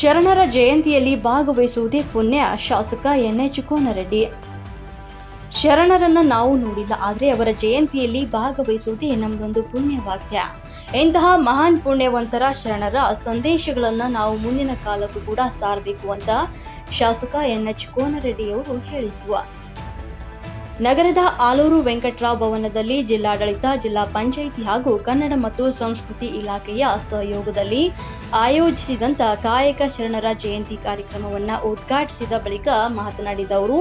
ಶರಣರ ಜಯಂತಿಯಲ್ಲಿ ಭಾಗವಹಿಸುವುದೇ ಪುಣ್ಯ. ಶಾಸಕ ಎನ್.ಎಚ್. ಕೋನರೆಡ್ಡಿ. ಶರಣರನ್ನ ನಾವು ನೋಡಿಲ್ಲ, ಆದರೆ ಅವರ ಜಯಂತಿಯಲ್ಲಿ ಭಾಗವಹಿಸುವುದೇ ನಮ್ಮದೊಂದು ಪುಣ್ಯವಾಕ್ಯ. ಇಂತಹ ಮಹಾನ್ ಪುಣ್ಯವಂತರ ಶರಣರ ಸಂದೇಶಗಳನ್ನು ನಾವು ಮುಂದಿನ ಕಾಲಕ್ಕೂ ಕೂಡ ಸಾರಬೇಕು ಅಂತ ಶಾಸಕ ಎನ್.ಎಚ್. ಕೋನರೆಡ್ಡಿಯವರು ಹೇಳಿದ್ರು. ನಗರದ ಆಲೂರು ವೆಂಕಟರಾವ್ ಭವನದಲ್ಲಿ ಜಿಲ್ಲಾಡಳಿತ, ಜಿಲ್ಲಾ ಪಂಚಾಯಿತಿ ಹಾಗೂ ಕನ್ನಡ ಮತ್ತು ಸಂಸ್ಕೃತಿ ಇಲಾಖೆಯ ಸಹಯೋಗದಲ್ಲಿ ಆಯೋಜಿಸಿದಂತ ಕಾಯಕ ಶರಣರ ಜಯಂತಿ ಕಾರ್ಯಕ್ರಮವನ್ನು ಉದ್ಘಾಟಿಸಿದ ಬಳಿಕ ಮಾತನಾಡಿದ ಅವರು,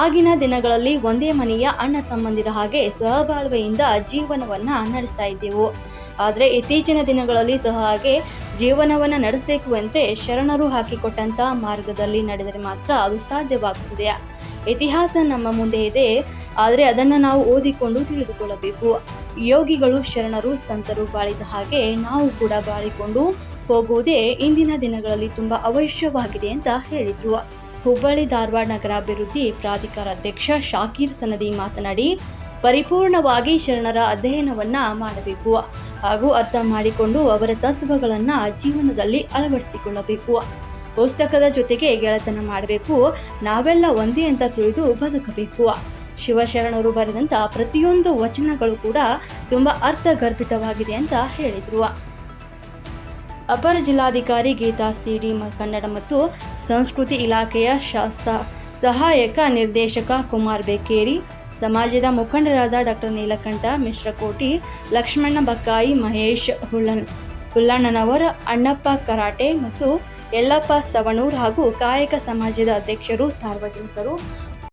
ಆಗಿನ ದಿನಗಳಲ್ಲಿ ಒಂದೇ ಮನೆಯ ಅಣ್ಣ ತಮ್ಮಂದಿರ ಹಾಗೆ ಸಹಬಾಳ್ವೆಯಿಂದ ಜೀವನವನ್ನ ನಡೆಸ್ತಾ ಇದ್ದೆವು. ಆದರೆ ಇತ್ತೀಚಿನ ದಿನಗಳಲ್ಲಿ ಸಹ ಹಾಗೆ ಜೀವನವನ್ನ ನಡೆಸಬೇಕು ಅಂದ್ರೆ ಶರಣರು ಹಾಕಿಕೊಟ್ಟಂತ ಮಾರ್ಗದಲ್ಲಿ ನಡೆದರೆ ಮಾತ್ರ ಅದು ಸಾಧ್ಯವಾಗುತ್ತದೆ. ಇತಿಹಾಸ ನಮ್ಮ ಮುಂದೆ ಇದೆ, ಆದರೆ ಅದನ್ನು ನಾವು ಓದಿಕೊಂಡು ತಿಳಿದುಕೊಳ್ಳಬೇಕು. ಯೋಗಿಗಳು, ಶರಣರು, ಸಂತರು ಬಾಳಿದ ಹಾಗೆ ನಾವು ಕೂಡ ಬಾಳಿಕೊಂಡು ಹೋಗುವುದೇ ಇಂದಿನ ದಿನಗಳಲ್ಲಿ ತುಂಬಾ ಅವಶ್ಯವಾಗಿದೆ ಅಂತ ಹೇಳಿದ್ರು. ಹುಬ್ಬಳ್ಳಿ ಧಾರವಾಡ ನಗರಾಭಿವೃದ್ಧಿ ಪ್ರಾಧಿಕಾರ ಅಧ್ಯಕ್ಷ ಶಾಕೀರ್ ಸನದಿ ಮಾತನಾಡಿ, ಪರಿಪೂರ್ಣವಾಗಿ ಶರಣರ ಅಧ್ಯಯನವನ್ನ ಮಾಡಬೇಕು ಹಾಗೂ ಅರ್ಥ ಮಾಡಿಕೊಂಡು ಅವರ ತತ್ವಗಳನ್ನ ಜೀವನದಲ್ಲಿ ಅಳವಡಿಸಿಕೊಳ್ಳಬೇಕು. ಪುಸ್ತಕದ ಜೊತೆಗೆ ಗೆಳೆತನ ಮಾಡಬೇಕು. ನಾವೆಲ್ಲ ಒಂದೇ ಅಂತ ತಿಳಿದು ಬದುಕಬೇಕು. ಶಿವಶರಣರು ಬರೆದಂತ ಪ್ರತಿಯೊಂದು ವಚನಗಳು ಕೂಡ ತುಂಬಾ ಅರ್ಥಗರ್ಭಿತವಾಗಿದೆ ಅಂತ ಹೇಳಿದ್ರು. ಅಪರ ಜಿಲ್ಲಾಧಿಕಾರಿ ಗೀತಾ ಸಿಡಿ, ಕನ್ನಡ ಮತ್ತು ಸಂಸ್ಕೃತಿ ಇಲಾಖೆಯ ಸಹಾಯಕ ನಿರ್ದೇಶಕ ಕುಮಾರ್ ಬೇಕೇರಿ, ಸಮಾಜದ ಮುಖಂಡರಾದ ಡಾಕ್ಟರ್ ನೀಲಕಂಠ ಮಿಶ್ರಕೋಟಿ, ಲಕ್ಷ್ಮಣ ಬಕ್ಕಾಯಿ, ಮಹೇಶ್ ಹುಲ್ಲಣ್ಣನವರ, ಅಣ್ಣಪ್ಪ ಕರಾಟೆ ಮತ್ತು ಯಲ್ಲಪ್ಪ ಸವಣೂರ್ ಹಾಗೂ ಕಾಯಕ ಸಮಾಜದ ಅಧ್ಯಕ್ಷರು, ಸಾರ್ವಜನಿಕರು